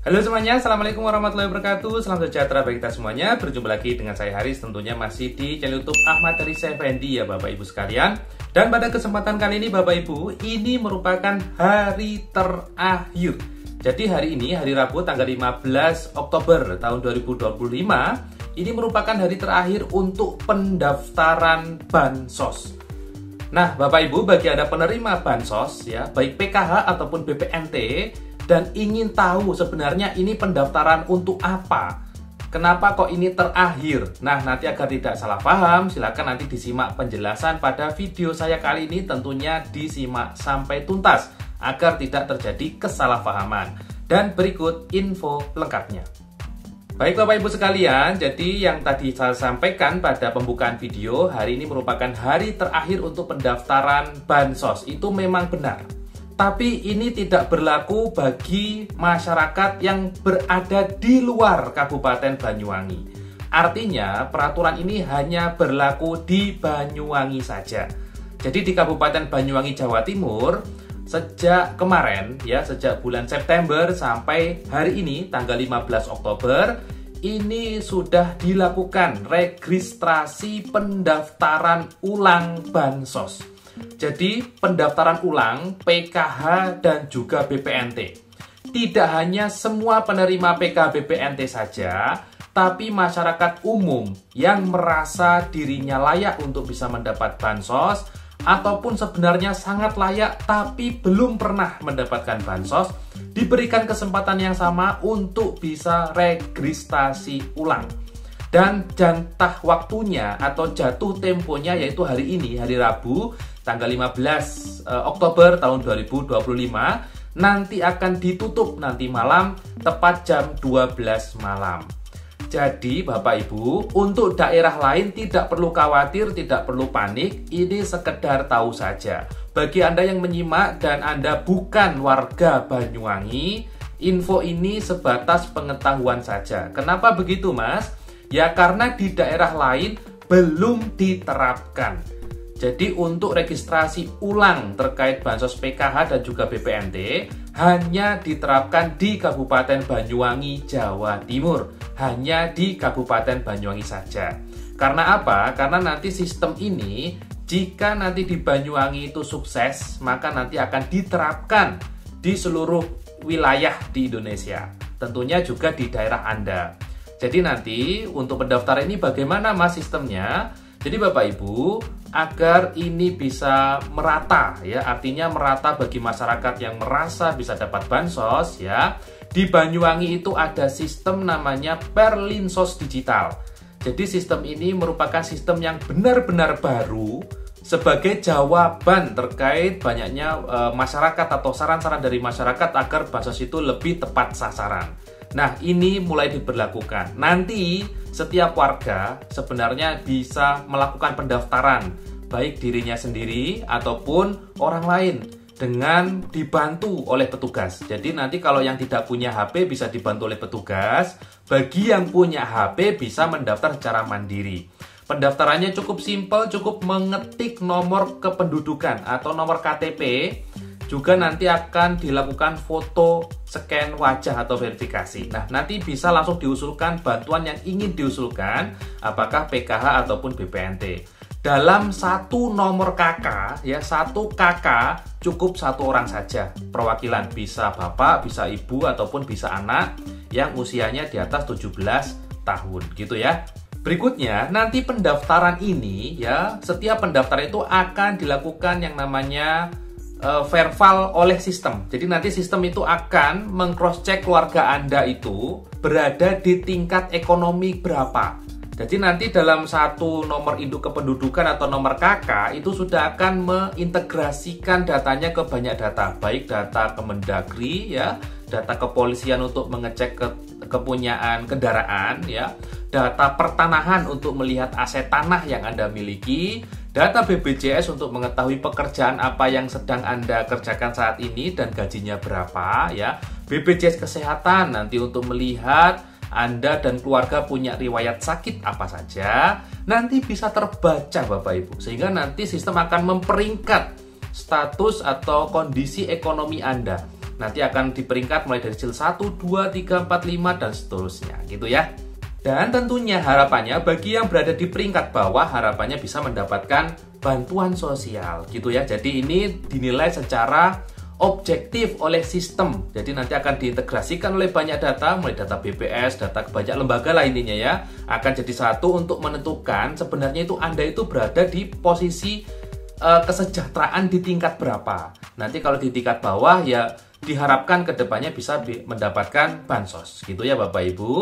Halo semuanya, Assalamualaikum warahmatullahi wabarakatuh. Salam sejahtera bagi kita semuanya. Berjumpa lagi dengan saya Haris, tentunya masih di channel YouTube Ahmad Haris Effendi ya Bapak Ibu sekalian. Dan pada kesempatan kali ini Bapak Ibu, ini merupakan hari terakhir. Jadi hari ini, hari Rabu tanggal 15 Oktober tahun 2025, ini merupakan hari terakhir untuk pendaftaran Bansos. Nah Bapak Ibu, bagi Anda penerima Bansos ya, baik PKH ataupun BPNT, dan ingin tahu sebenarnya ini pendaftaran untuk apa, kenapa kok ini terakhir. Nah nanti agar tidak salah paham, silakan nanti disimak penjelasan pada video saya kali ini. Tentunya disimak sampai tuntas agar tidak terjadi kesalahpahaman. Dan berikut info lengkapnya. Baik Bapak Ibu sekalian, jadi yang tadi saya sampaikan pada pembukaan video, hari ini merupakan hari terakhir untuk pendaftaran Bansos. Itu memang benar. Tapi ini tidak berlaku bagi masyarakat yang berada di luar Kabupaten Banyuwangi. Artinya peraturan ini hanya berlaku di Banyuwangi saja. Jadi di Kabupaten Banyuwangi, Jawa Timur, sejak kemarin ya, sejak bulan September sampai hari ini tanggal 15 Oktober, ini sudah dilakukan registrasi pendaftaran ulang Bansos. Jadi pendaftaran ulang PKH dan juga BPNT. Tidak hanya semua penerima PKH BPNT saja, tapi masyarakat umum yang merasa dirinya layak untuk bisa mendapat Bansos, ataupun sebenarnya sangat layak tapi belum pernah mendapatkan Bansos, diberikan kesempatan yang sama untuk bisa registrasi ulang. Dan jatah waktunya atau jatuh temponya yaitu hari ini, hari Rabu, tanggal 15 Oktober tahun 2025, nanti akan ditutup nanti malam, tepat jam 12 malam. Jadi Bapak Ibu, untuk daerah lain tidak perlu khawatir, tidak perlu panik, ini sekedar tahu saja. Bagi Anda yang menyimak dan Anda bukan warga Banyuwangi, info ini sebatas pengetahuan saja. Kenapa begitu Mas? Ya karena di daerah lain belum diterapkan. Jadi untuk registrasi ulang terkait Bansos PKH dan juga BPNT hanya diterapkan di Kabupaten Banyuwangi, Jawa Timur. Hanya di Kabupaten Banyuwangi saja. Karena apa? Karena nanti sistem ini, jika nanti di Banyuwangi itu sukses, maka nanti akan diterapkan di seluruh wilayah di Indonesia. Tentunya juga di daerah Anda. Jadi nanti untuk pendaftaran ini bagaimana Mas sistemnya? Jadi Bapak Ibu, agar ini bisa merata ya, artinya merata bagi masyarakat yang merasa bisa dapat Bansos ya. Di Banyuwangi itu ada sistem namanya Perlinsos Digital. Jadi sistem ini merupakan sistem yang benar-benar baru sebagai jawaban terkait banyaknya masyarakat atau saran-saran dari masyarakat agar Bansos itu lebih tepat sasaran. Nah, ini mulai diberlakukan. Nanti setiap warga sebenarnya bisa melakukan pendaftaran, baik dirinya sendiri ataupun orang lain, dengan dibantu oleh petugas. Jadi nanti kalau yang tidak punya HP bisa dibantu oleh petugas. Bagi yang punya HP bisa mendaftar secara mandiri. Pendaftarannya cukup simpel, cukup mengetik nomor kependudukan atau nomor KTP. Juga nanti akan dilakukan foto scan wajah atau verifikasi. Nah, nanti bisa langsung diusulkan bantuan yang ingin diusulkan, apakah PKH ataupun BPNT. Dalam satu nomor KK, ya satu KK cukup satu orang saja. Perwakilan bisa bapak, bisa ibu, ataupun bisa anak yang usianya di atas 17 tahun, gitu ya. Berikutnya, nanti pendaftaran ini ya, setiap pendaftaran itu akan dilakukan yang namanya verbal oleh sistem. Jadi nanti sistem itu akan meng-cross-check keluarga Anda itu berada di tingkat ekonomi berapa. Jadi nanti dalam satu nomor induk kependudukan atau nomor KK itu sudah akan mengintegrasikan datanya ke banyak data, baik data Kemendagri ya, data kepolisian untuk mengecek kepunyaan kendaraan ya, data pertanahan untuk melihat aset tanah yang Anda miliki, data BPJS untuk mengetahui pekerjaan apa yang sedang Anda kerjakan saat ini dan gajinya berapa ya. BPJS Kesehatan nanti untuk melihat Anda dan keluarga punya riwayat sakit apa saja. Nanti bisa terbaca Bapak Ibu. Sehingga nanti sistem akan memperingkat status atau kondisi ekonomi Anda. Nanti akan diperingkat mulai dari sil 1, 2, 3, 4, 5 dan seterusnya gitu ya. Dan tentunya harapannya bagi yang berada di peringkat bawah, harapannya bisa mendapatkan bantuan sosial gitu ya. Jadi ini dinilai secara objektif oleh sistem. Jadi nanti akan diintegrasikan oleh banyak data, mulai data BPS, data banyak lembaga lah intinya ya. Akan jadi satu untuk menentukan sebenarnya itu Anda itu berada di posisi kesejahteraan di tingkat berapa. Nanti kalau di tingkat bawah ya diharapkan kedepannya bisa mendapatkan bansos gitu ya Bapak Ibu.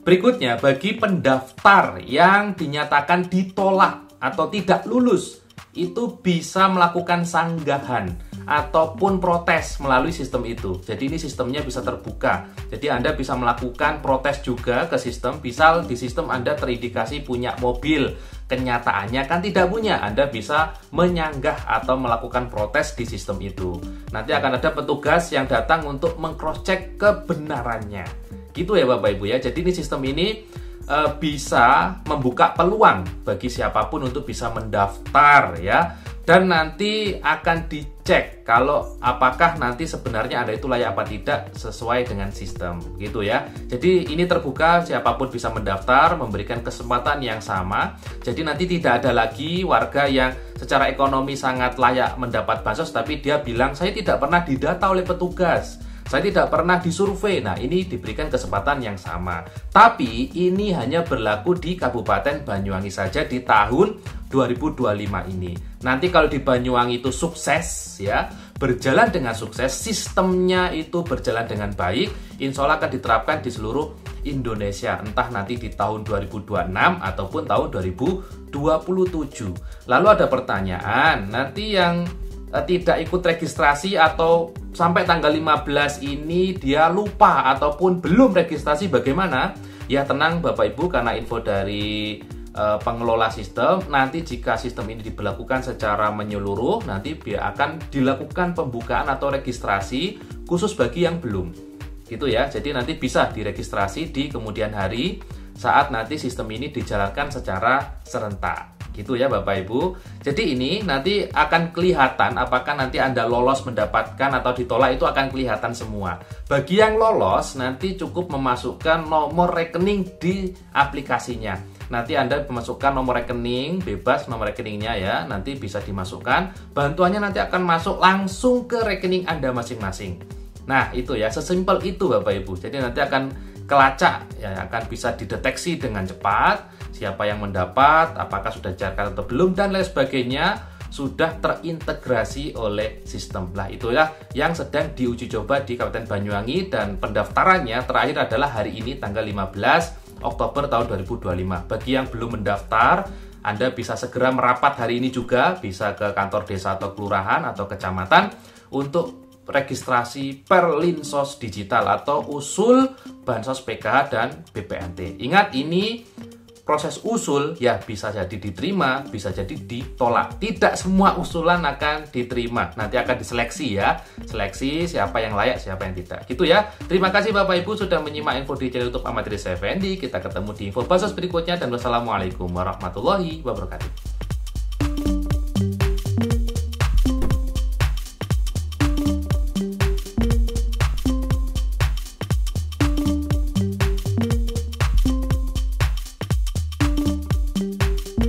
Berikutnya bagi pendaftar yang dinyatakan ditolak atau tidak lulus, itu bisa melakukan sanggahan ataupun protes melalui sistem itu. Jadi ini sistemnya bisa terbuka. Jadi Anda bisa melakukan protes juga ke sistem. Misal di sistem Anda terindikasi punya mobil, kenyataannya kan tidak punya. Anda bisa menyanggah atau melakukan protes di sistem itu. Nanti akan ada petugas yang datang untuk meng-cross-check kebenarannya. Gitu ya Bapak Ibu ya. Jadi ini sistem ini bisa membuka peluang bagi siapapun untuk bisa mendaftar ya. Dan nanti akan dicek kalau apakah nanti sebenarnya Anda itu layak apa tidak sesuai dengan sistem gitu ya. Jadi ini terbuka, siapapun bisa mendaftar, memberikan kesempatan yang sama. Jadi nanti tidak ada lagi warga yang secara ekonomi sangat layak mendapat bansos tapi dia bilang saya tidak pernah didata oleh petugas, saya tidak pernah disurvei. Nah, ini diberikan kesempatan yang sama. Tapi ini hanya berlaku di Kabupaten Banyuwangi saja di tahun 2025 ini. Nanti kalau di Banyuwangi itu sukses ya, berjalan dengan sukses, sistemnya itu berjalan dengan baik, insya Allah akan diterapkan di seluruh Indonesia. Entah nanti di tahun 2026 ataupun tahun 2027. Lalu ada pertanyaan, nanti yang tidak ikut registrasi atau sampai tanggal 15 ini dia lupa ataupun belum registrasi bagaimana? Ya tenang Bapak Ibu, karena info dari pengelola sistem, nanti jika sistem ini diberlakukan secara menyeluruh, nanti akan dilakukan pembukaan atau registrasi khusus bagi yang belum gitu ya. Jadi nanti bisa diregistrasi di kemudian hari saat nanti sistem ini dijalankan secara serentak gitu ya Bapak Ibu. Jadi ini nanti akan kelihatan apakah nanti Anda lolos mendapatkan atau ditolak, itu akan kelihatan semua. Bagi yang lolos nanti cukup memasukkan nomor rekening di aplikasinya. Nanti Anda memasukkan nomor rekening, bebas nomor rekeningnya ya, nanti bisa dimasukkan. Bantuannya nanti akan masuk langsung ke rekening Anda masing-masing. Nah itu ya, sesimpel itu Bapak Ibu. Jadi nanti akan kelacak ya, akan bisa dideteksi dengan cepat siapa yang mendapat, apakah sudah dicairkan atau belum, dan lain sebagainya sudah terintegrasi oleh sistem. Lah itulah yang sedang diuji coba di Kabupaten Banyuwangi, dan pendaftarannya terakhir adalah hari ini tanggal 15 Oktober tahun 2025. Bagi yang belum mendaftar, Anda bisa segera merapat hari ini juga, bisa ke kantor desa atau kelurahan atau kecamatan untuk registrasi Perlinsos digital atau usul Bansos PKH dan BPNT. Ingat, ini proses usul ya bisa jadi diterima, bisa jadi ditolak. Tidak semua usulan akan diterima. Nanti akan diseleksi ya. Seleksi siapa yang layak, siapa yang tidak. Gitu ya. Terima kasih Bapak Ibu sudah menyimak info di channel YouTube Ahmad Rizal Effendi. Kita ketemu di info bansos berikutnya dan wassalamualaikum warahmatullahi wabarakatuh.